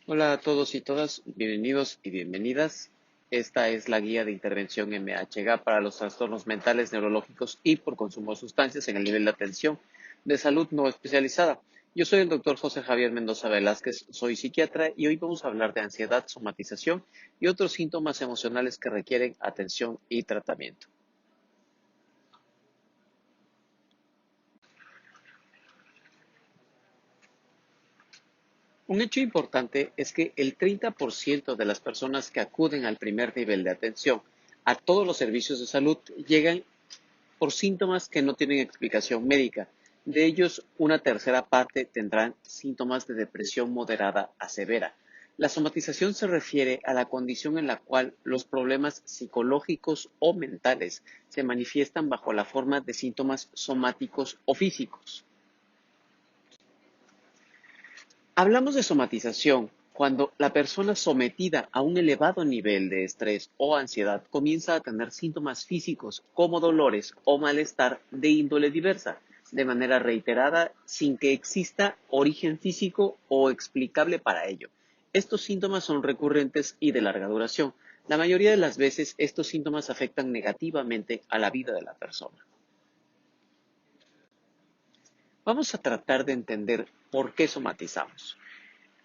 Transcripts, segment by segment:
Hola a todos y todas, bienvenidos y bienvenidas. Esta es la guía de intervención MHG para los trastornos mentales, neurológicos y por consumo de sustancias en el nivel de atención de salud no especializada. Yo soy el doctor José Javier Mendoza Velázquez, soy psiquiatra y hoy vamos a hablar de ansiedad, somatización y otros síntomas emocionales que requieren atención y tratamiento. Un hecho importante es que el 30% de las personas que acuden al primer nivel de atención a todos los servicios de salud llegan por síntomas que no tienen explicación médica. De ellos, una tercera parte tendrán síntomas de depresión moderada a severa. La somatización se refiere a la condición en la cual los problemas psicológicos o mentales se manifiestan bajo la forma de síntomas somáticos o físicos. Hablamos de somatización cuando la persona sometida a un elevado nivel de estrés o ansiedad comienza a tener síntomas físicos como dolores o malestar de índole diversa, de manera reiterada sin que exista origen físico o explicable para ello. Estos síntomas son recurrentes y de larga duración. La mayoría de las veces estos síntomas afectan negativamente a la vida de la persona. Vamos a tratar de entender por qué somatizamos.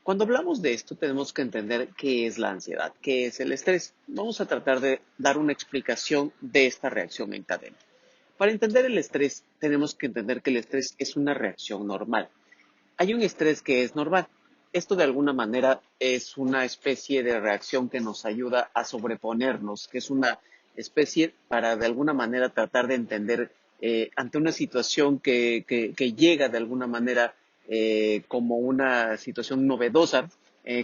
Cuando hablamos de esto, tenemos que entender qué es la ansiedad, qué es el estrés. Vamos a tratar de dar una explicación de esta reacción en cadena. Para entender el estrés, tenemos que entender que el estrés es una reacción normal. Hay un estrés que es normal. Esto de alguna manera es una especie de reacción que nos ayuda a sobreponernos, que es una especie para de alguna manera tratar de entender ante una situación que llega de alguna manera como una situación novedosa,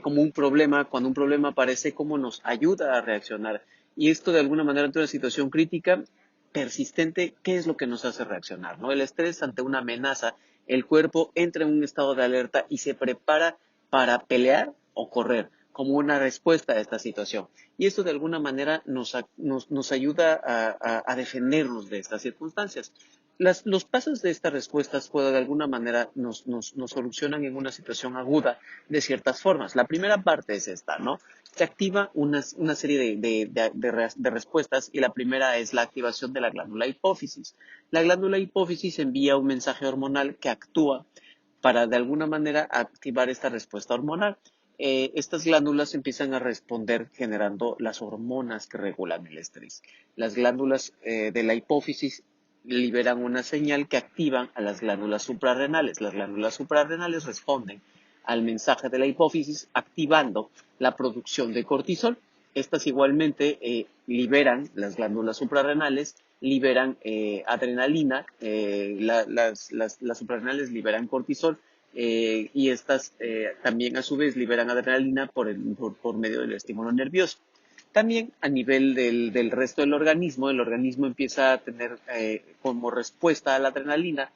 como un problema, cuando un problema aparece, cómo nos ayuda a reaccionar. Y esto de alguna manera ante una situación crítica persistente, ¿qué es lo que nos hace reaccionar? ¿No? El estrés ante una amenaza, el cuerpo entra en un estado de alerta y se prepara para pelear o correr como una respuesta a esta situación. Y esto de alguna manera nos ayuda a defendernos de estas circunstancias. Los pasos de estas respuestas puede de alguna manera nos solucionan en una situación aguda de ciertas formas. La primera parte es esta, ¿no? Se activa una serie de respuestas y la primera es la activación de la glándula hipófisis. La glándula hipófisis envía un mensaje hormonal que actúa para de alguna manera activar esta respuesta hormonal. Estas glándulas empiezan a responder generando las hormonas que regulan el estrés. Las glándulas de la hipófisis liberan una señal que activan a las glándulas suprarrenales. Las glándulas suprarrenales responden al mensaje de la hipófisis activando la producción de cortisol. Estas igualmente liberan, las glándulas suprarrenales, liberan adrenalina, las suprarrenales liberan cortisol y estas también a su vez liberan adrenalina por medio del estímulo nervioso. También a nivel del resto del organismo, el organismo empieza a tener como respuesta a la adrenalina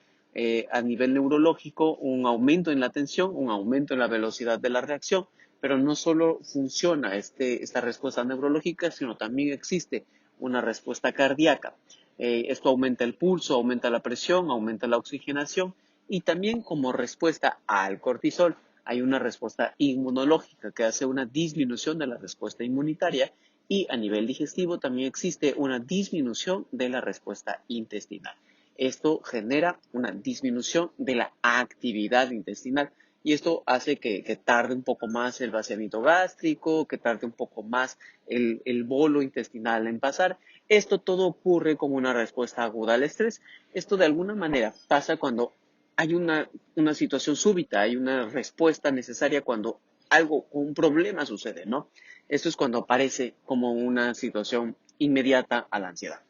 a nivel neurológico un aumento en la tensión, un aumento en la velocidad de la reacción, pero no solo funciona esta respuesta neurológica, sino también existe una respuesta cardíaca. Esto aumenta el pulso, aumenta la presión, aumenta la oxigenación y también como respuesta al cortisol hay una respuesta inmunológica que hace una disminución de la respuesta inmunitaria y a nivel digestivo también existe una disminución de la respuesta intestinal. Esto genera una disminución de la actividad intestinal y esto hace que tarde un poco más el vaciamiento gástrico, que tarde un poco más el bolo intestinal en pasar. Esto todo ocurre como una respuesta aguda al estrés. Esto de alguna manera pasa cuando hay una situación súbita, hay una respuesta necesaria cuando algo, un problema sucede, ¿no? Esto es cuando aparece como una situación inmediata a la ansiedad.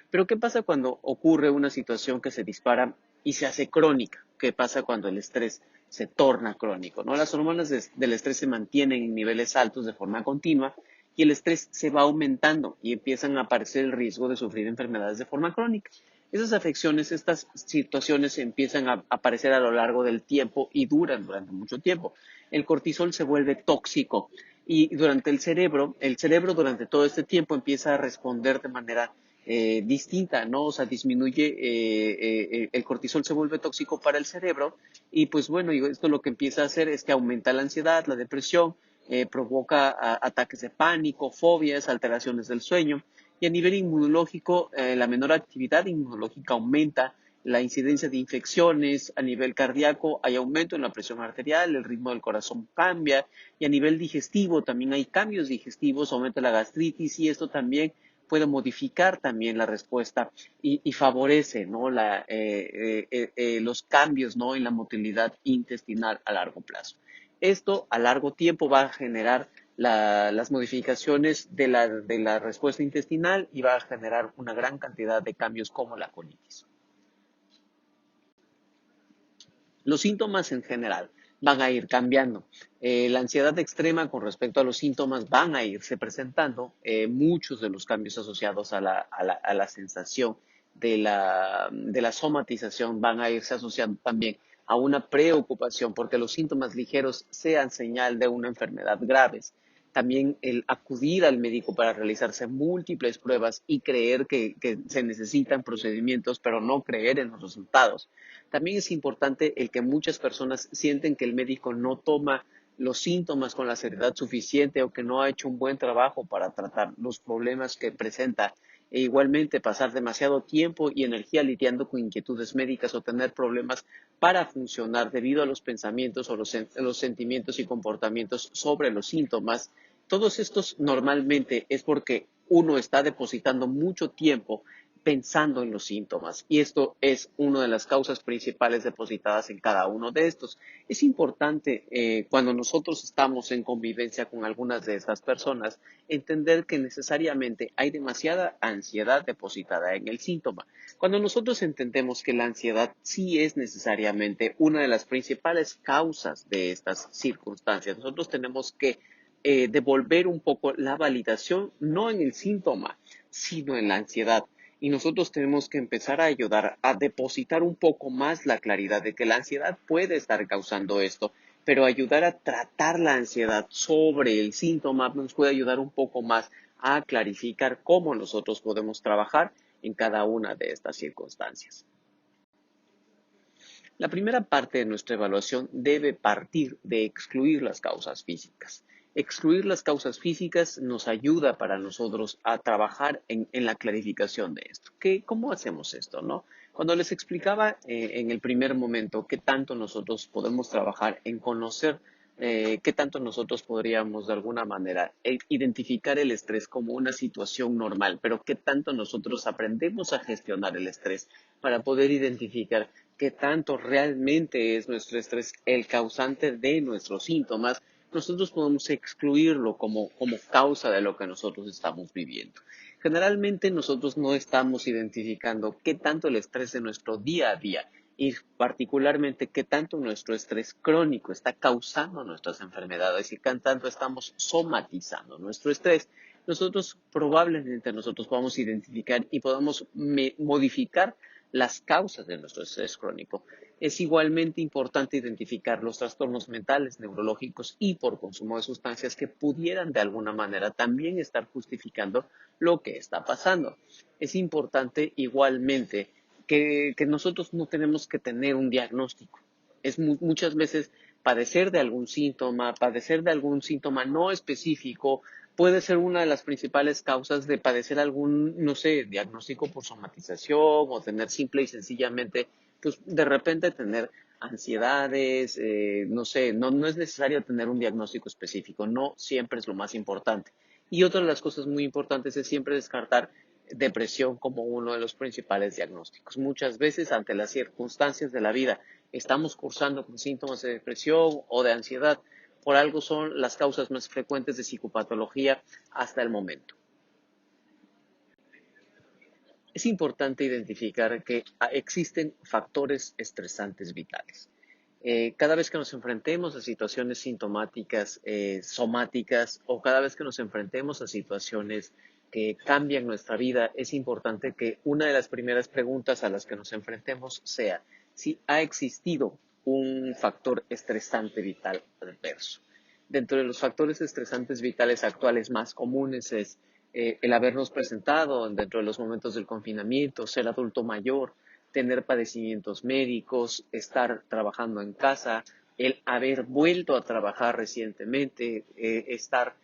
Pero ¿qué pasa cuando ocurre una situación que se dispara y se hace crónica? ¿Qué pasa cuando el estrés se torna crónico? ¿No? Las hormonas del estrés se mantienen en niveles altos de forma continua y el estrés se va aumentando y empiezan a aparecer el riesgo de sufrir enfermedades de forma crónica. Esas afecciones, estas situaciones empiezan a aparecer a lo largo del tiempo y duran durante mucho tiempo. El cortisol se vuelve tóxico y durante el cerebro durante todo este tiempo empieza a responder de manera distinta, ¿no? O sea, disminuye, el cortisol se vuelve tóxico para el cerebro y pues bueno, esto lo que empieza a hacer es que aumenta la ansiedad, la depresión, provoca ataques de pánico, fobias, alteraciones del sueño. Y a nivel inmunológico, la menor actividad inmunológica aumenta la incidencia de infecciones. A nivel cardíaco hay aumento en la presión arterial, el ritmo del corazón cambia, y a nivel digestivo también hay cambios digestivos, aumenta la gastritis, y esto también puede modificar también la respuesta y favorece, ¿no? Los cambios, ¿no? en la motilidad intestinal a largo plazo. Esto a largo tiempo va a generar las modificaciones de la respuesta intestinal y va a generar una gran cantidad de cambios como la colitis. Los síntomas en general van a ir cambiando. La ansiedad extrema con respecto a los síntomas van a irse presentando. Muchos de los cambios asociados a la sensación de la somatización van a irse asociando también a una preocupación porque los síntomas ligeros sean señal de una enfermedad grave. También el acudir al médico para realizarse múltiples pruebas y creer que se necesitan procedimientos, pero no creer en los resultados. También es importante el que muchas personas sienten que el médico no toma los síntomas con la seriedad suficiente o que no ha hecho un buen trabajo para tratar los problemas que presenta. E igualmente pasar demasiado tiempo y energía lidiando con inquietudes médicas o tener problemas para funcionar debido a los pensamientos o los sentimientos y comportamientos sobre los síntomas. Todos estos normalmente es porque uno está depositando mucho tiempo pensando en los síntomas, y esto es una de las causas principales depositadas en cada uno de estos. Es importante cuando nosotros estamos en convivencia con algunas de estas personas entender que necesariamente hay demasiada ansiedad depositada en el síntoma. Cuando nosotros entendemos que la ansiedad sí es necesariamente una de las principales causas de estas circunstancias, nosotros tenemos que devolver un poco la validación no en el síntoma, sino en la ansiedad. Y nosotros tenemos que empezar a ayudar a depositar un poco más la claridad de que la ansiedad puede estar causando esto, pero ayudar a tratar la ansiedad sobre el síntoma nos puede ayudar un poco más a clarificar cómo nosotros podemos trabajar en cada una de estas circunstancias. La primera parte de nuestra evaluación debe partir de excluir las causas físicas. Excluir las causas físicas nos ayuda para nosotros a trabajar en la clarificación de esto. ¿Cómo hacemos esto, no? Cuando les explicaba en el primer momento qué tanto nosotros podemos trabajar en conocer qué tanto nosotros podríamos de alguna manera identificar el estrés como una situación normal, pero qué tanto nosotros aprendemos a gestionar el estrés para poder identificar qué tanto realmente es nuestro estrés el causante de nuestros síntomas. Nosotros podemos excluirlo como causa de lo que nosotros estamos viviendo. Generalmente nosotros no estamos identificando qué tanto el estrés de nuestro día a día y particularmente qué tanto nuestro estrés crónico está causando nuestras enfermedades y qué tanto estamos somatizando nuestro estrés. Nosotros probablemente nosotros podamos identificar y podamos modificar las causas de nuestro estrés crónico. Es igualmente importante identificar los trastornos mentales, neurológicos y por consumo de sustancias que pudieran de alguna manera también estar justificando lo que está pasando. Es importante igualmente que nosotros no tenemos que tener un diagnóstico. Muchas veces padecer de algún síntoma no específico puede ser una de las principales causas de padecer algún, no sé, diagnóstico por somatización o tener simple y sencillamente, pues de repente tener ansiedades, no sé, no es necesario tener un diagnóstico específico, no siempre es lo más importante. Y otra de las cosas muy importantes es siempre descartar depresión como uno de los principales diagnósticos. Muchas veces ante las circunstancias de la vida estamos cursando con síntomas de depresión o de ansiedad. Por algo son las causas más frecuentes de psicopatología hasta el momento. Es importante identificar que existen factores estresantes vitales. Cada vez que nos enfrentemos a situaciones sintomáticas, somáticas, o cada vez que nos enfrentemos a situaciones que cambian nuestra vida, es importante que una de las primeras preguntas a las que nos enfrentemos sea si ha existido un factor estresante vital adverso. Dentro de los factores estresantes vitales actuales más comunes es el habernos presentado dentro de los momentos del confinamiento, ser adulto mayor, tener padecimientos médicos, estar trabajando en casa, el haber vuelto a trabajar recientemente, estar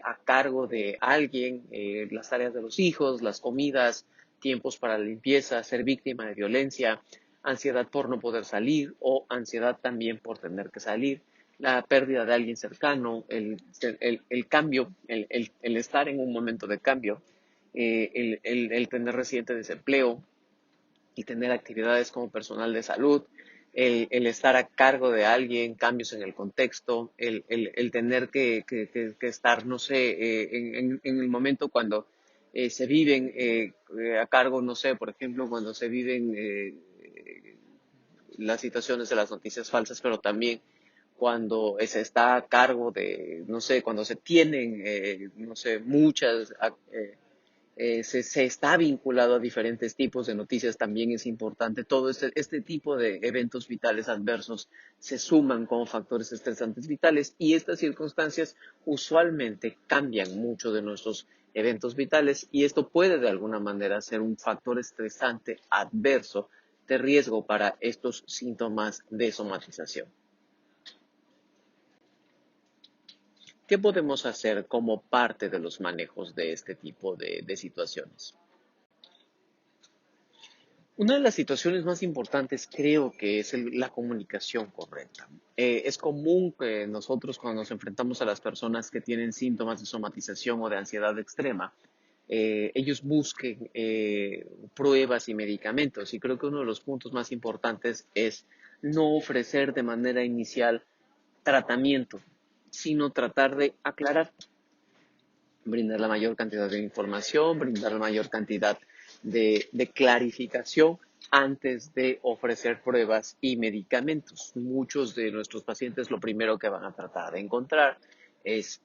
a cargo de alguien, las tareas de los hijos, las comidas, tiempos para la limpieza, ser víctima de violencia, ansiedad por no poder salir o ansiedad también por tener que salir, la pérdida de alguien cercano, el cambio, el estar en un momento de cambio, el tener reciente desempleo, y tener actividades como personal de salud, el estar a cargo de alguien, cambios en el contexto, el tener que estar, no sé, en el momento cuando se viven a cargo, no sé, por ejemplo, cuando se viven las situaciones de las noticias falsas, pero también cuando se está a cargo de, no sé, cuando se tienen, no sé, muchas se está vinculado a diferentes tipos de noticias, también es importante. Todo este tipo de eventos vitales adversos se suman como factores estresantes vitales y estas circunstancias usualmente cambian mucho de nuestros eventos vitales y esto puede de alguna manera ser un factor estresante adverso de riesgo para estos síntomas de somatización. ¿Qué podemos hacer como parte de los manejos de este tipo de situaciones? Una de las situaciones más importantes creo que es la comunicación correcta. Es común que nosotros cuando nos enfrentamos a las personas que tienen síntomas de somatización o de ansiedad extrema, ellos busquen pruebas y medicamentos. Y creo que uno de los puntos más importantes es no ofrecer de manera inicial tratamiento, sino tratar de aclarar, brindar la mayor cantidad de información, brindar la mayor cantidad de clarificación antes de ofrecer pruebas y medicamentos. Muchos de nuestros pacientes lo primero que van a tratar de encontrar es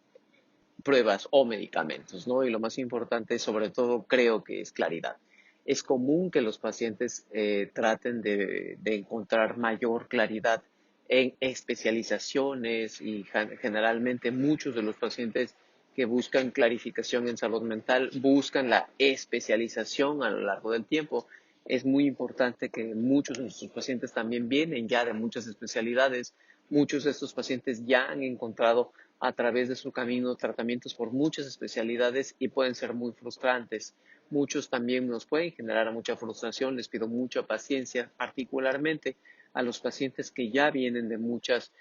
pruebas o medicamentos, ¿no? Y lo más importante, sobre todo, creo que es claridad. Es común que los pacientes traten de encontrar mayor claridad en especializaciones y generalmente muchos de los pacientes que buscan clarificación en salud mental buscan la especialización a lo largo del tiempo. Es muy importante que muchos de nuestros pacientes también vienen ya de muchas especialidades. Muchos de estos pacientes ya han encontrado a través de su camino tratamientos por muchas especialidades y pueden ser muy frustrantes. Muchos también nos pueden generar mucha frustración. Les pido mucha paciencia, particularmente a los pacientes que ya vienen de muchas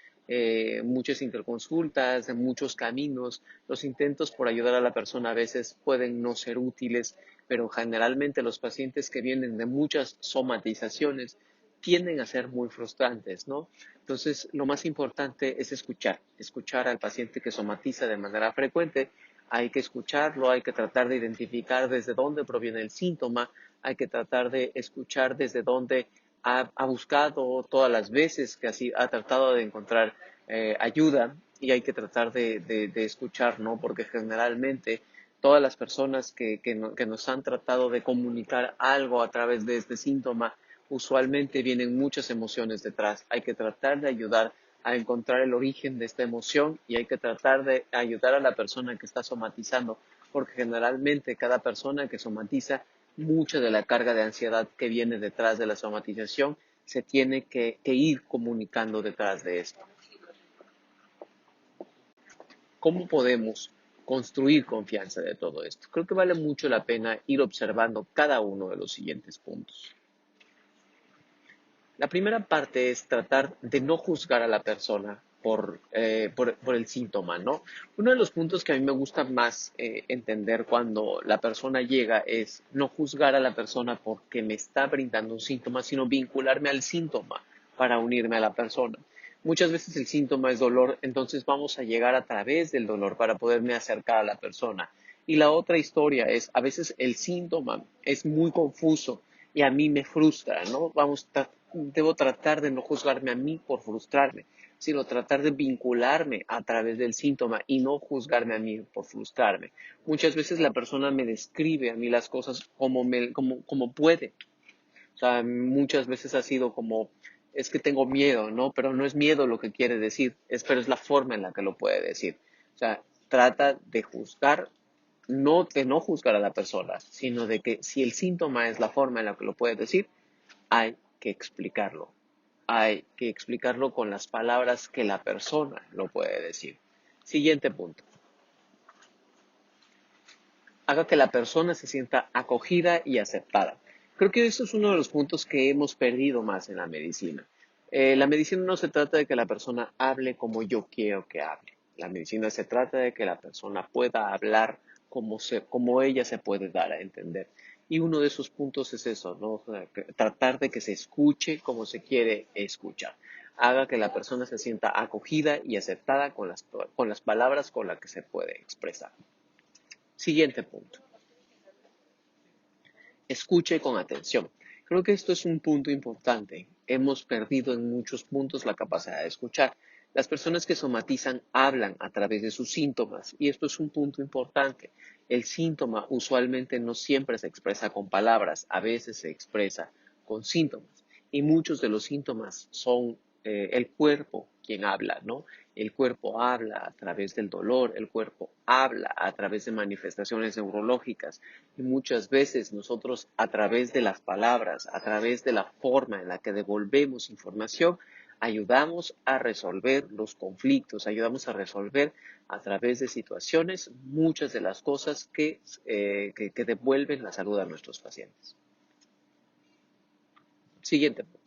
interconsultas, de muchos caminos. Los intentos por ayudar a la persona a veces pueden no ser útiles, pero generalmente los pacientes que vienen de muchas somatizaciones tienden a ser muy frustrantes, ¿no? Entonces, lo más importante es escuchar al paciente que somatiza de manera frecuente. Hay que escucharlo, hay que tratar de identificar desde dónde proviene el síntoma, hay que tratar de escuchar desde dónde ha buscado todas las veces que así ha tratado de encontrar ayuda y hay que tratar de escuchar, ¿no? Porque generalmente todas las personas que nos han tratado de comunicar algo a través de este síntoma, usualmente vienen muchas emociones detrás. Hay que tratar de ayudar a encontrar el origen de esta emoción y hay que tratar de ayudar a la persona que está somatizando, porque generalmente cada persona que somatiza, mucha de la carga de ansiedad que viene detrás de la somatización se tiene que ir comunicando detrás de esto. ¿Cómo podemos construir confianza de todo esto? Creo que vale mucho la pena ir observando cada uno de los siguientes puntos. La primera parte es tratar de no juzgar a la persona por el síntoma, ¿no? Uno de los puntos que a mí me gusta más entender cuando la persona llega es no juzgar a la persona porque me está brindando un síntoma, sino vincularme al síntoma para unirme a la persona. Muchas veces el síntoma es dolor, entonces vamos a llegar a través del dolor para poderme acercar a la persona. Y la otra historia es, a veces el síntoma es muy confuso y a mí me frustra, ¿no? Debo tratar de no juzgarme a mí por frustrarme, sino tratar de vincularme a través del síntoma y no juzgarme a mí por frustrarme. Muchas veces la persona me describe a mí las cosas como puede. O sea, muchas veces ha sido como, es que tengo miedo, ¿no? Pero no es miedo lo que quiere decir, pero es la forma en la que lo puede decir. O sea, trata de no juzgar a la persona, sino de que si el síntoma es la forma en la que lo puede decir, hay que explicarlo. hay que explicarlo con las palabras que la persona lo puede decir. Siguiente punto. Haga que la persona se sienta acogida y aceptada. Creo que eso es uno de los puntos que hemos perdido más en la medicina. La medicina no se trata de que la persona hable como yo quiero que hable. La medicina se trata de que la persona pueda hablar como ella se puede dar a entender. Y uno de esos puntos es eso, ¿no? O sea, tratar de que se escuche como se quiere escuchar. Haga que la persona se sienta acogida y aceptada con las palabras con las que se puede expresar. Siguiente punto. Escuche con atención. Creo que esto es un punto importante. Hemos perdido en muchos puntos la capacidad de escuchar. Las personas que somatizan hablan a través de sus síntomas y esto es un punto importante. El síntoma usualmente no siempre se expresa con palabras, a veces se expresa con síntomas y muchos de los síntomas son el cuerpo quien habla, ¿no? El cuerpo habla a través del dolor, el cuerpo habla a través de manifestaciones neurológicas y muchas veces nosotros a través de las palabras, a través de la forma en la que devolvemos información, ayudamos a resolver los conflictos, ayudamos a resolver a través de situaciones muchas de las cosas que devuelven la salud a nuestros pacientes. Siguiente punto.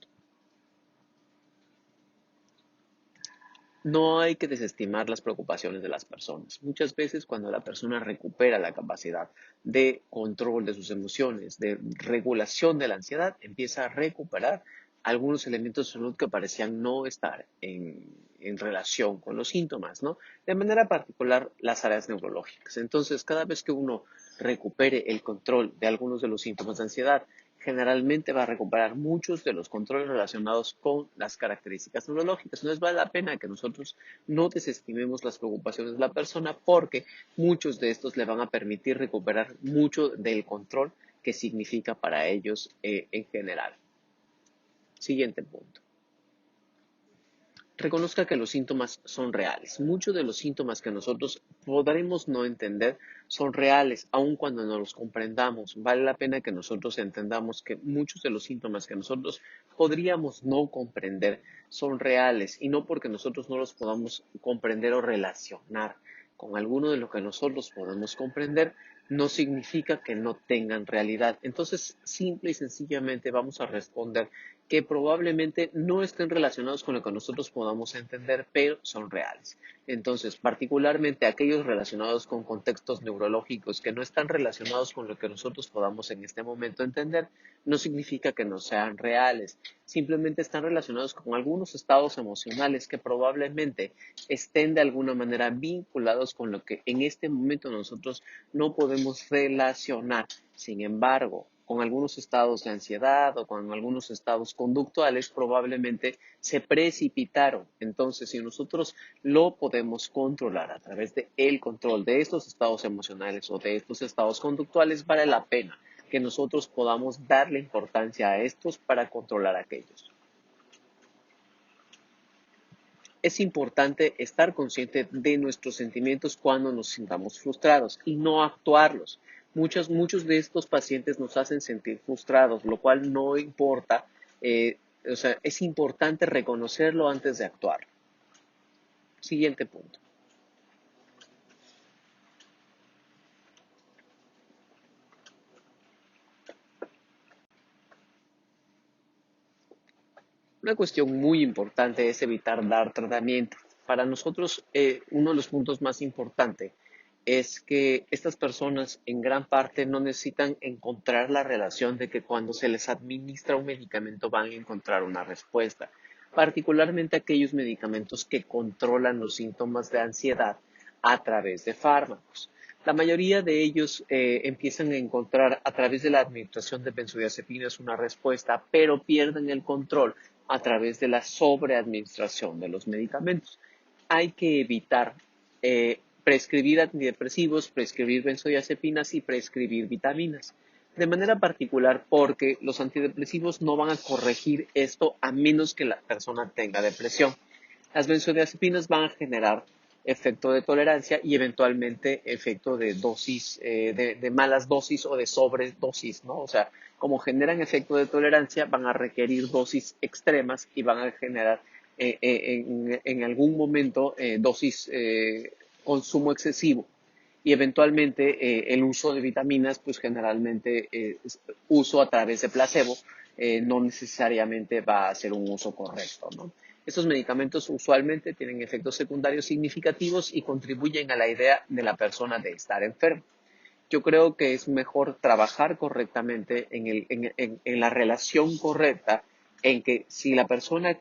No hay que desestimar las preocupaciones de las personas. Muchas veces cuando la persona recupera la capacidad de control de sus emociones, de regulación de la ansiedad, empieza a recuperar algunos elementos de salud que parecían no estar en relación con los síntomas, ¿no? De manera particular, las áreas neurológicas. Entonces, cada vez que uno recupere el control de algunos de los síntomas de ansiedad, generalmente va a recuperar muchos de los controles relacionados con las características neurológicas. Entonces vale la pena que nosotros no desestimemos las preocupaciones de la persona porque muchos de estos le van a permitir recuperar mucho del control que significa para ellos en general. Siguiente punto. Reconozca que los síntomas son reales. Muchos de los síntomas que nosotros podremos no entender son reales, aun cuando no los comprendamos. Vale la pena que nosotros entendamos que muchos de los síntomas que nosotros podríamos no comprender son reales y no porque nosotros no los podamos comprender o relacionar con alguno de lo que nosotros podemos comprender, no significa que no tengan realidad. Entonces, simple y sencillamente vamos a responder que probablemente no estén relacionados con lo que nosotros podamos entender, pero son reales. Entonces, particularmente aquellos relacionados con contextos neurológicos que no están relacionados con lo que nosotros podamos en este momento entender, no significa que no sean reales. Simplemente están relacionados con algunos estados emocionales que probablemente estén de alguna manera vinculados con lo que en este momento nosotros no podemos relacionar. Sin embargo, con algunos estados de ansiedad o con algunos estados conductuales probablemente se precipitaron. Entonces, si nosotros lo podemos controlar a través del control de estos estados emocionales o de estos estados conductuales, vale la pena que nosotros podamos darle importancia a estos para controlar aquellos. Es importante estar consciente de nuestros sentimientos cuando nos sintamos frustrados y no actuarlos. Muchos de estos pacientes nos hacen sentir frustrados, lo cual no importa, o sea, es importante reconocerlo antes de actuar. Siguiente punto. Una cuestión muy importante es evitar dar tratamiento. Para nosotros, uno de los puntos más importantes es que estas personas en gran parte no necesitan encontrar la relación de que cuando se les administra un medicamento van a encontrar una respuesta, particularmente aquellos medicamentos que controlan los síntomas de ansiedad a través de fármacos. La mayoría de ellos empiezan a encontrar a través de la administración de benzodiazepinas una respuesta, pero pierden el control a través de la sobreadministración de los medicamentos. Hay que evitar prescribir antidepresivos, prescribir benzodiazepinas y prescribir vitaminas. De manera particular porque los antidepresivos no van a corregir esto a menos que la persona tenga depresión. Las benzodiazepinas van a generar efecto de tolerancia y eventualmente efecto de dosis, de malas dosis o de sobredosis, ¿no? O sea, como generan efecto de tolerancia, van a requerir dosis extremas y van a generar en algún momento dosis, consumo excesivo. Y eventualmente el uso de vitaminas, pues generalmente uso a través de placebo, no necesariamente va a ser un uso correcto, ¿no? Estos medicamentos usualmente tienen efectos secundarios significativos y contribuyen a la idea de la persona de estar enfermo. Yo creo que es mejor trabajar correctamente en la relación correcta, en que si la persona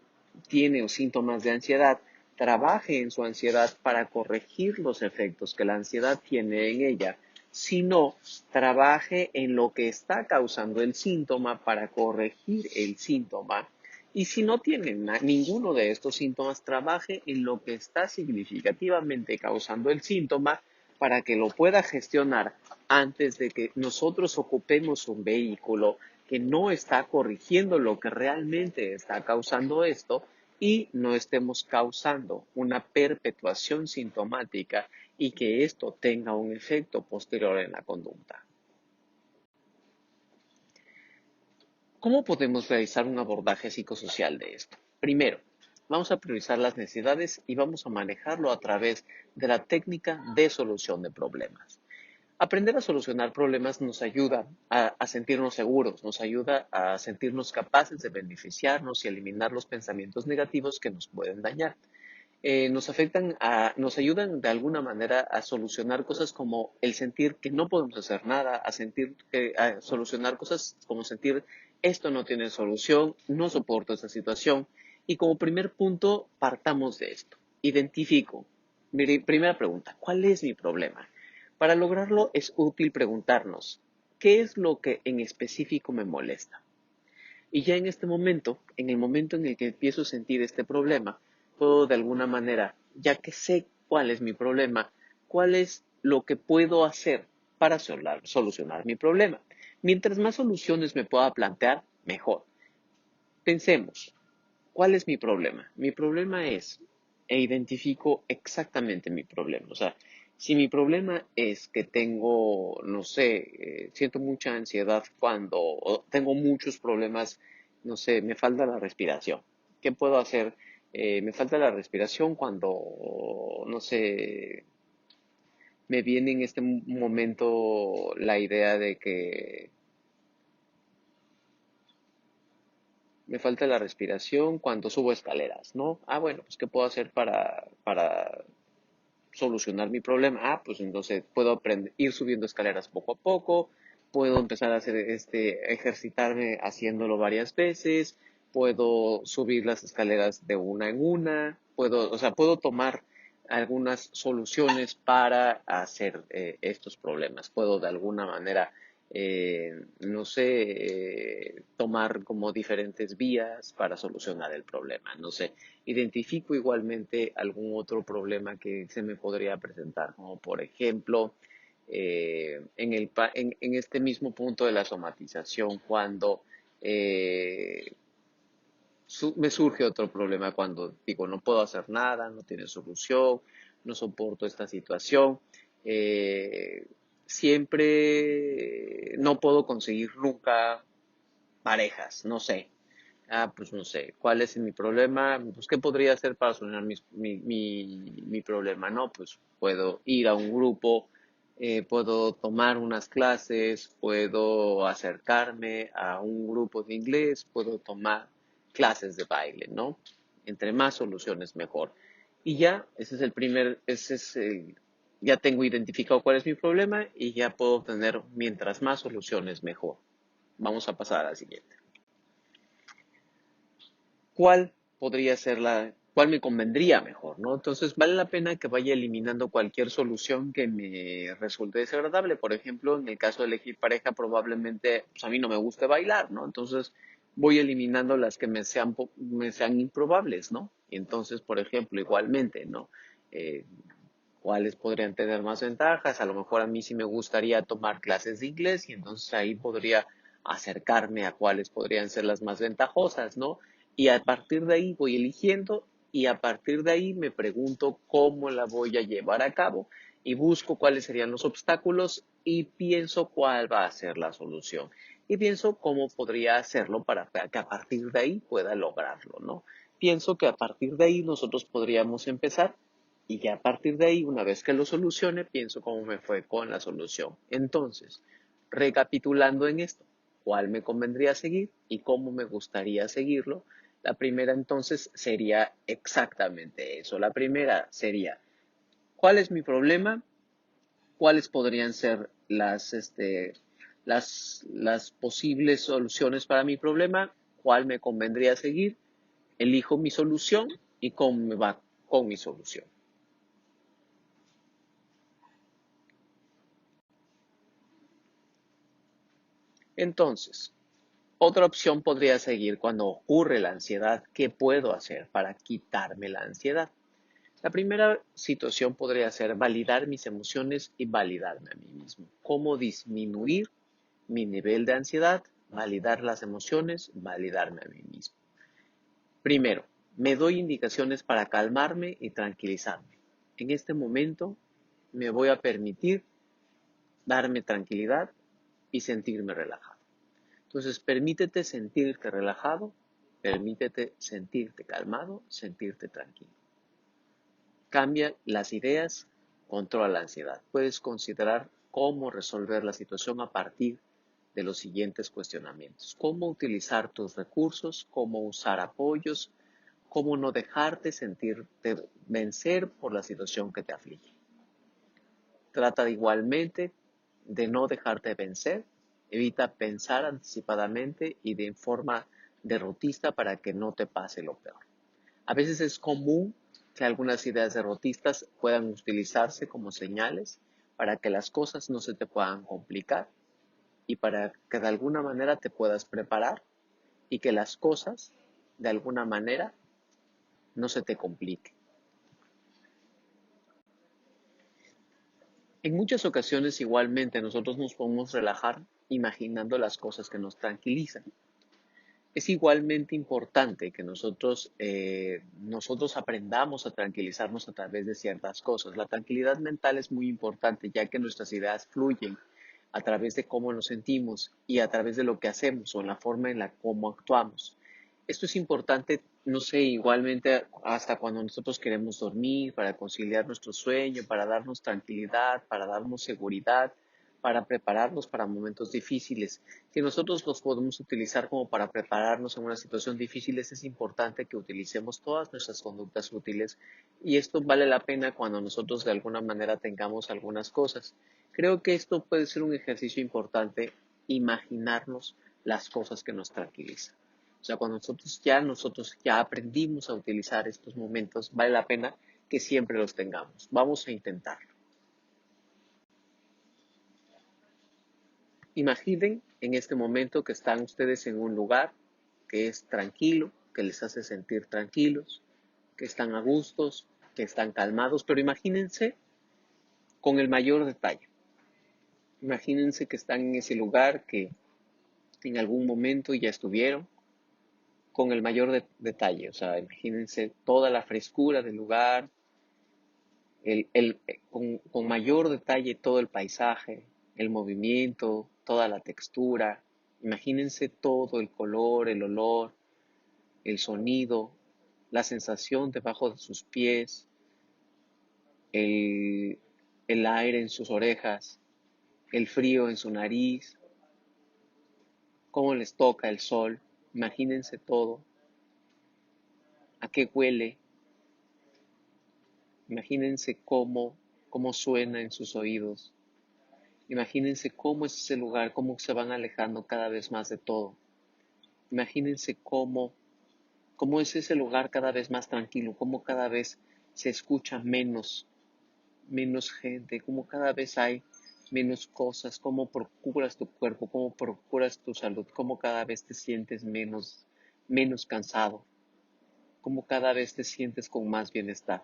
tiene síntomas de ansiedad, trabaje en su ansiedad para corregir los efectos que la ansiedad tiene en ella. Si no, trabaje en lo que está causando el síntoma para corregir el síntoma. Y si no tiene ninguno de estos síntomas, trabaje en lo que está significativamente causando el síntoma para que lo pueda gestionar antes de que nosotros ocupemos un vehículo que no está corrigiendo lo que realmente está causando esto y no estemos causando una perpetuación sintomática y que esto tenga un efecto posterior en la conducta. ¿Cómo podemos realizar un abordaje psicosocial de esto? Primero, vamos a priorizar las necesidades y vamos a manejarlo a través de la técnica de solución de problemas. Aprender a solucionar problemas nos ayuda a sentirnos seguros, nos ayuda a sentirnos capaces de beneficiarnos y eliminar los pensamientos negativos que nos pueden dañar. Nos ayudan de alguna manera a solucionar cosas como el sentir que no podemos hacer nada, a solucionar cosas como sentir esto no tiene solución, no soporto esta situación. Y como primer punto, partamos de esto. Identifico. Primera pregunta, ¿cuál es mi problema? Para lograrlo es útil preguntarnos, ¿qué es lo que en específico me molesta? Y ya en este momento, en el momento en el que empiezo a sentir este problema, puedo de alguna manera, ya que sé cuál es mi problema, cuál es lo que puedo hacer para solucionar mi problema. Mientras más soluciones me pueda plantear, mejor. Pensemos, ¿cuál es mi problema? Mi problema es, e identifico exactamente mi problema. O sea, si mi problema es que tengo, no sé, siento mucha ansiedad o tengo muchos problemas, no sé, me falta la respiración. ¿Qué puedo hacer? Me falta la respiración cuando, no sé, me viene en este momento la idea de que me falta la respiración cuando subo escaleras, ¿no? Ah, bueno, pues ¿qué puedo hacer para solucionar mi problema? Ah, pues entonces puedo ir subiendo escaleras poco a poco, puedo empezar a hacer ejercitarme haciéndolo varias veces, puedo subir las escaleras de una en una, puedo tomar algunas soluciones para hacer estos problemas. Puedo de alguna manera no sé, tomar como diferentes vías para solucionar el problema. No sé, identifico igualmente algún otro problema que se me podría presentar, como por ejemplo, en este mismo punto de la somatización, cuando eh, me surge otro problema, cuando digo, no puedo hacer nada, no tiene solución, no soporto esta situación. eh, Siempre no puedo conseguir nunca parejas, no sé. Ah, pues no sé, ¿cuál es mi problema? Pues, ¿qué podría hacer para solucionar mi problema? No, pues puedo ir a un grupo, puedo tomar unas clases, puedo acercarme a un grupo de inglés, puedo tomar clases de baile, ¿no? Entre más soluciones, mejor. Y ya, ya tengo identificado cuál es mi problema y ya puedo obtener mientras más soluciones, mejor. Vamos a pasar a la siguiente. ¿Cuál me convendría mejor, ¿no? Entonces, vale la pena que vaya eliminando cualquier solución que me resulte desagradable. Por ejemplo, en el caso de elegir pareja, probablemente, pues a mí no me guste bailar, ¿no? Entonces, voy eliminando las que me sean improbables, ¿no? Y entonces, por ejemplo, igualmente, ¿no? Eh, ¿Cuáles podrían tener más ventajas? A lo mejor a mí sí me gustaría tomar clases de inglés y entonces ahí podría acercarme a cuáles podrían ser las más ventajosas, ¿no? Y a partir de ahí voy eligiendo y a partir de ahí me pregunto cómo la voy a llevar a cabo y busco cuáles serían los obstáculos y pienso cuál va a ser la solución. Y pienso cómo podría hacerlo para que a partir de ahí pueda lograrlo, ¿no? Pienso que a partir de ahí nosotros podríamos empezar y que a partir de ahí, una vez que lo solucione, pienso cómo me fue con la solución. Entonces, recapitulando en esto, ¿cuál me convendría seguir y cómo me gustaría seguirlo? La primera entonces sería exactamente eso. La primera sería, ¿cuál es mi problema? ¿Cuáles podrían ser las posibles soluciones para mi problema? ¿Cuál me convendría seguir? Elijo mi solución y cómo me va con mi solución. Entonces, otra opción podría seguir cuando ocurre la ansiedad. ¿Qué puedo hacer para quitarme la ansiedad? La primera situación podría ser validar mis emociones y validarme a mí mismo. ¿Cómo disminuir mi nivel de ansiedad? Validar las emociones, validarme a mí mismo. Primero, me doy indicaciones para calmarme y tranquilizarme. En este momento me voy a permitir darme tranquilidad y sentirme relajado. Entonces, permítete sentirte relajado, permítete sentirte calmado, sentirte tranquilo. Cambia las ideas, controla la ansiedad. Puedes considerar cómo resolver la situación a partir de los siguientes cuestionamientos. Cómo utilizar tus recursos, cómo usar apoyos, cómo no dejarte sentirte vencer por la situación que te aflige. Trata igualmente de no dejarte vencer. Evita pensar anticipadamente y de forma derrotista para que no te pase lo peor. A veces es común que algunas ideas derrotistas puedan utilizarse como señales para que las cosas no se te puedan complicar y para que de alguna manera te puedas preparar y que las cosas de alguna manera no se te compliquen. En muchas ocasiones igualmente nosotros nos podemos relajar imaginando las cosas que nos tranquilizan. Es igualmente importante que nosotros aprendamos a tranquilizarnos a través de ciertas cosas. La tranquilidad mental es muy importante ya que nuestras ideas fluyen a través de cómo nos sentimos y a través de lo que hacemos o en la forma en la cómo actuamos. Esto es importante, no sé, igualmente hasta cuando nosotros queremos dormir, para conciliar nuestro sueño, para darnos tranquilidad, para darnos seguridad, para prepararnos para momentos difíciles. Si nosotros los podemos utilizar como para prepararnos en una situación difícil, es importante que utilicemos todas nuestras conductas útiles y esto vale la pena cuando nosotros de alguna manera tengamos algunas cosas. Creo que esto puede ser un ejercicio importante, imaginarnos las cosas que nos tranquilizan. O sea, cuando nosotros ya aprendimos a utilizar estos momentos, vale la pena que siempre los tengamos. Vamos a intentarlo. Imaginen en este momento que están ustedes en un lugar que es tranquilo, que les hace sentir tranquilos, que están a gustos, que están calmados, pero imagínense con el mayor detalle. Imagínense que están en ese lugar que en algún momento ya estuvieron con el mayor detalle. O sea, imagínense toda la frescura del lugar, con mayor detalle todo el paisaje, el movimiento, toda la textura. Imagínense todo el color, el olor, el sonido, la sensación debajo de sus pies, el, el aire en sus orejas, el frío en su nariz, cómo les toca el sol. Imagínense todo, a qué huele, imagínense cómo suena en sus oídos. Imagínense cómo es ese lugar, cómo se van alejando cada vez más de todo. Imagínense cómo es ese lugar cada vez más tranquilo, cómo cada vez se escucha menos gente, cómo cada vez hay menos cosas, cómo procuras tu cuerpo, cómo procuras tu salud, cómo cada vez te sientes menos cansado, cómo cada vez te sientes con más bienestar,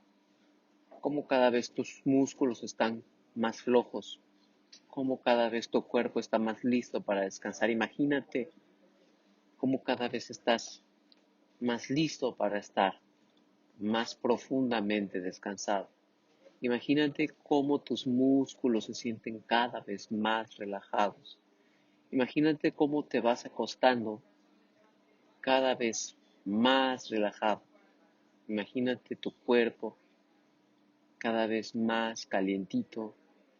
cómo cada vez tus músculos están más flojos, cómo cada vez tu cuerpo está más listo para descansar. Imagínate cómo cada vez estás más listo para estar más profundamente descansado. Imagínate cómo tus músculos se sienten cada vez más relajados. Imagínate cómo te vas acostando cada vez más relajado. Imagínate tu cuerpo cada vez más calientito.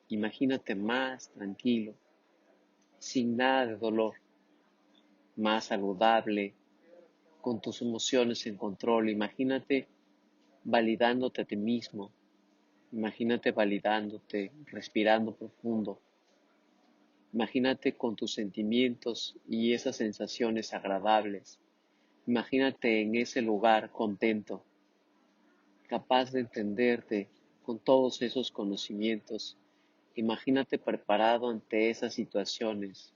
Imagínate más tranquilo, sin nada de dolor, más saludable, con tus emociones en control. Imagínate validándote a ti mismo. Imagínate validándote, respirando profundo. Imagínate con tus sentimientos y esas sensaciones agradables. Imagínate en ese lugar contento, capaz de entenderte con todos esos conocimientos. Imagínate preparado ante esas situaciones.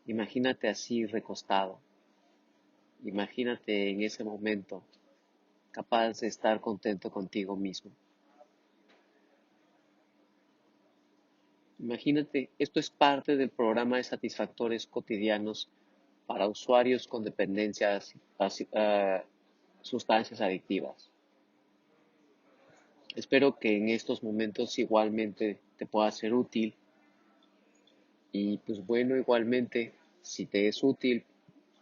Imagínate así recostado. Imagínate en ese momento capaz de estar contento contigo mismo. Imagínate, esto es parte del programa de satisfactores cotidianos para usuarios con dependencias a sustancias adictivas. Espero que en estos momentos igualmente te pueda ser útil y pues bueno, igualmente si te es útil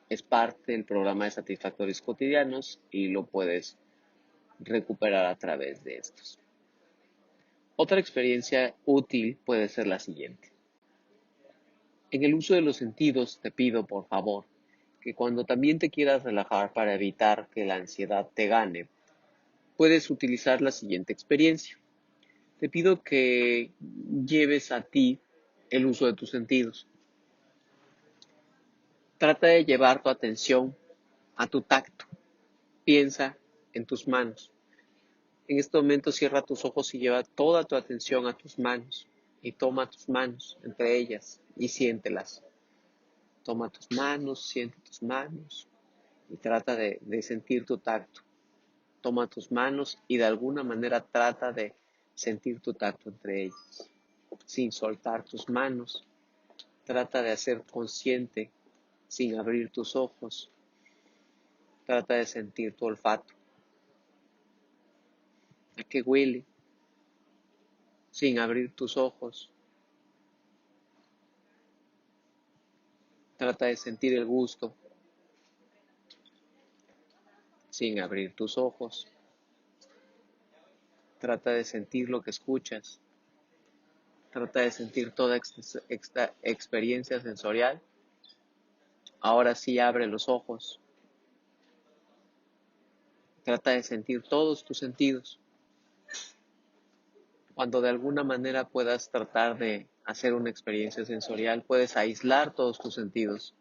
es parte del programa de satisfactores cotidianos y lo puedes recuperar a través de estos. Otra experiencia útil puede ser la siguiente. En el uso de los sentidos te pido por favor que cuando también te quieras relajar para evitar que la ansiedad te gane, puedes utilizar la siguiente experiencia. Te pido que lleves a ti el uso de tus sentidos. Trata de llevar tu atención a tu tacto. Piensa en tus manos. En este momento cierra tus ojos y lleva toda tu atención a tus manos. Y toma tus manos entre ellas y siéntelas. Toma tus manos, siente tus manos y trata de sentir tu tacto. Toma tus manos y de alguna manera trata de sentir tu tacto entre ellas. Sin soltar tus manos, trata de ser consciente sin abrir tus ojos. Trata de sentir tu olfato. ¿A qué huele? Sin abrir tus ojos. Trata de sentir el gusto sin abrir tus ojos. Trata de sentir lo que escuchas. Trata de sentir toda esta experiencia sensorial. Ahora sí abre los ojos. Trata de sentir todos tus sentidos. Cuando de alguna manera puedas tratar de hacer una experiencia sensorial, puedes aislar todos tus sentidos.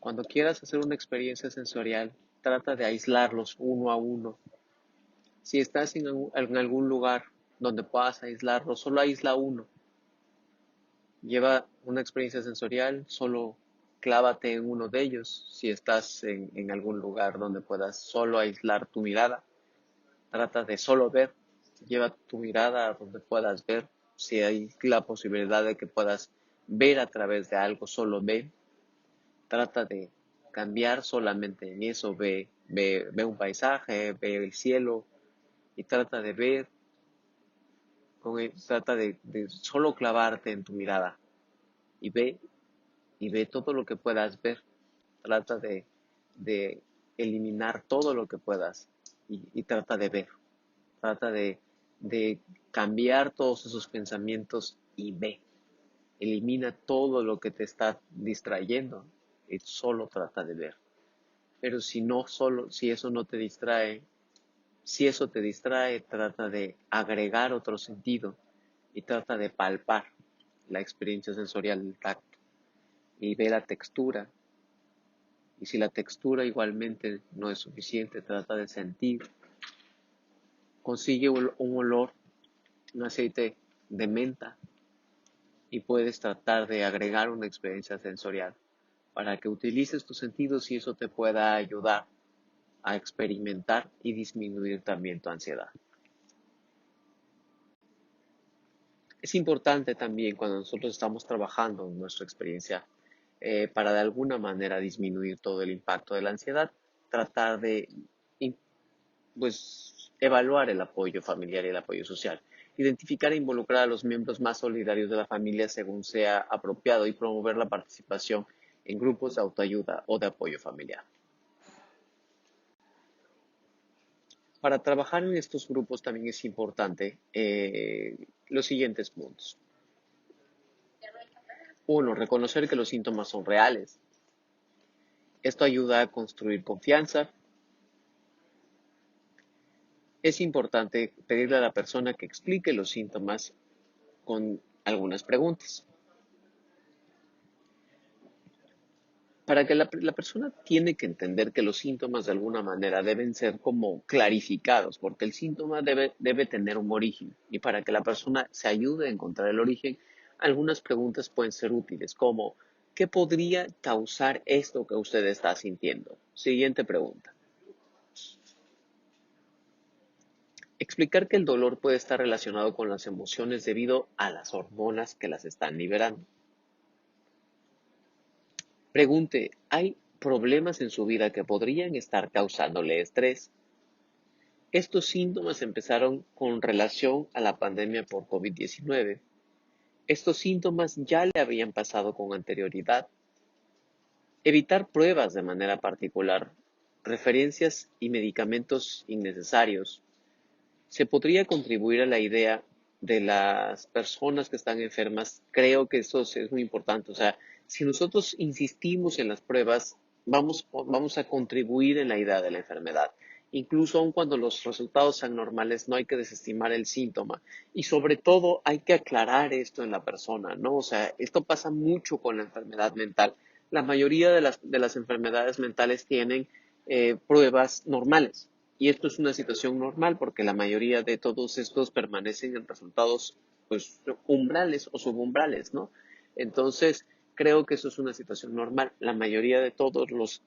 Cuando quieras hacer una experiencia sensorial, trata de aislarlos uno a uno. Si estás en algún lugar donde puedas aislarlos, solo aísla uno. Lleva una experiencia sensorial, solo clávate en uno de ellos. Si estás en algún lugar donde puedas solo aislar tu mirada, trata de solo ver. Lleva tu mirada a donde puedas ver. Si hay la posibilidad de que puedas ver a través de algo, solo ve. Trata de cambiar solamente en eso. Ve un paisaje, ve el cielo y trata de ver. Trata de solo clavarte en tu mirada y ve todo lo que puedas ver. Trata de eliminar todo lo que puedas y trata de ver. Trata de cambiar todos esos pensamientos y ve. Elimina todo lo que te está distrayendo y solo trata de ver. Pero si eso no te distrae, si eso te distrae, trata de agregar otro sentido y trata de palpar la experiencia sensorial del tacto y ve la textura. Y si la textura igualmente no es suficiente, trata de sentir. Consigue un olor, un aceite de menta y puedes tratar de agregar una experiencia sensorial para que utilices tus sentidos y eso te pueda ayudar a experimentar y disminuir también tu ansiedad. Es importante también cuando nosotros estamos trabajando en nuestra experiencia para de alguna manera disminuir todo el impacto de la ansiedad, tratar de Y, pues evaluar el apoyo familiar y el apoyo social. Identificar e involucrar a los miembros más solidarios de la familia según sea apropiado y promover la participación en grupos de autoayuda o de apoyo familiar. Para trabajar en estos grupos también es importante los siguientes puntos. Uno, reconocer que los síntomas son reales. Esto ayuda a construir confianza. Es importante pedirle a la persona que explique los síntomas con algunas preguntas. Para que la persona tiene que entender que los síntomas de alguna manera deben ser como clarificados, porque el síntoma debe tener un origen. Y para que la persona se ayude a encontrar el origen, algunas preguntas pueden ser útiles, como ¿qué podría causar esto que usted está sintiendo? Siguiente pregunta. Explicar que el dolor puede estar relacionado con las emociones debido a las hormonas que las están liberando. Pregunte, ¿hay problemas en su vida que podrían estar causándole estrés? Estos síntomas empezaron con relación a la pandemia por COVID-19. Estos síntomas ya le habían pasado con anterioridad. Evitar pruebas de manera particular, referencias y medicamentos innecesarios. Se podría contribuir a la idea de las personas que están enfermas. Creo que eso es muy importante. O sea, si nosotros insistimos en las pruebas, vamos a contribuir en la idea de la enfermedad. Incluso aun cuando los resultados sean normales, no hay que desestimar el síntoma. Y sobre todo hay que aclarar esto en la persona, ¿no? O sea, esto pasa mucho con la enfermedad mental. La mayoría de las enfermedades mentales tienen pruebas normales. Y esto es una situación normal porque la mayoría de todos estos permanecen en resultados pues umbrales o subumbrales, ¿no? Entonces, creo que eso es una situación normal. La mayoría de todos los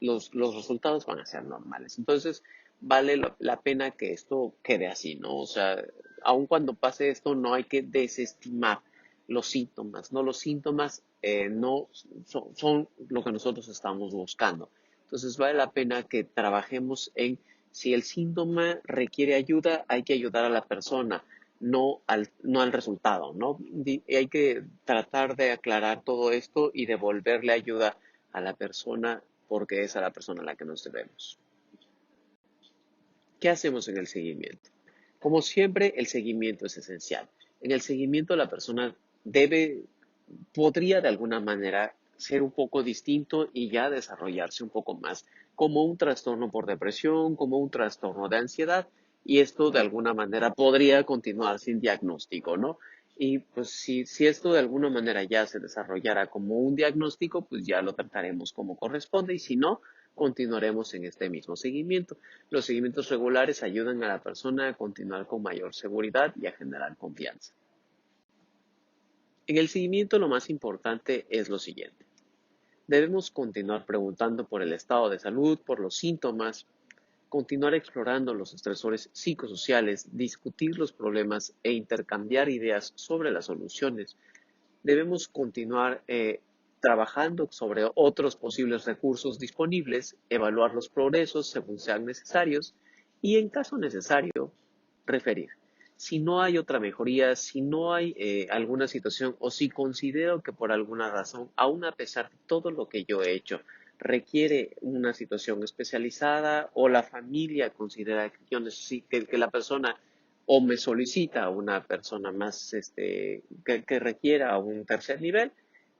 resultados van a ser normales. Entonces, vale la pena que esto quede así, ¿no? O sea, aun cuando pase esto, no hay que desestimar los síntomas, ¿no? Los síntomas no son lo que nosotros estamos buscando. Entonces, vale la pena que trabajemos en si el síntoma requiere ayuda, hay que ayudar a la persona, no al resultado, ¿no? Hay que tratar de aclarar todo esto y devolverle ayuda a la persona porque es a la persona a la que nos debemos. ¿Qué hacemos en el seguimiento? Como siempre, el seguimiento es esencial. En el seguimiento la persona podría de alguna manera ser un poco distinto y ya desarrollarse un poco más como un trastorno por depresión, como un trastorno de ansiedad, y esto de alguna manera podría continuar sin diagnóstico, ¿no? Y pues si esto de alguna manera ya se desarrollara como un diagnóstico, pues ya lo trataremos como corresponde y si no, continuaremos en este mismo seguimiento. Los seguimientos regulares ayudan a la persona a continuar con mayor seguridad y a generar confianza. En el seguimiento lo más importante es lo siguiente. Debemos continuar preguntando por el estado de salud, por los síntomas, continuar explorando los estresores psicosociales, discutir los problemas e intercambiar ideas sobre las soluciones. Debemos continuar trabajando sobre otros posibles recursos disponibles, evaluar los progresos según sean necesarios y, en caso necesario, referir. Si no hay otra mejoría, si no hay alguna situación o si considero que por alguna razón, aun a pesar de todo lo que yo he hecho, requiere una situación especializada o la familia considera que yo necesito, que la persona o me solicita a una persona más que requiera un tercer nivel,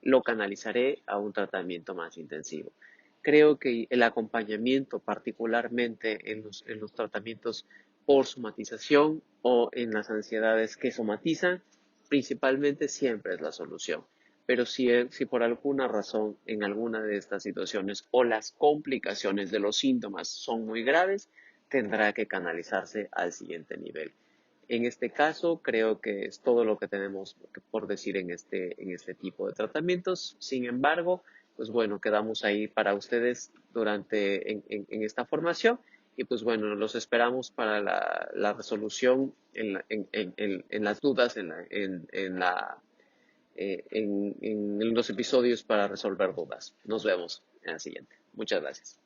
lo canalizaré a un tratamiento más intensivo. Creo que el acompañamiento, particularmente en los tratamientos por somatización o en las ansiedades que somatizan, principalmente siempre es la solución. Pero si por alguna razón en alguna de estas situaciones o las complicaciones de los síntomas son muy graves, tendrá que canalizarse al siguiente nivel. En este caso, creo que es todo lo que tenemos por decir en este tipo de tratamientos. Sin embargo, pues bueno, quedamos ahí para ustedes en esta formación y pues bueno, los esperamos para la resolución en las dudas, en los episodios para resolver dudas. Nos vemos en la siguiente. Muchas gracias.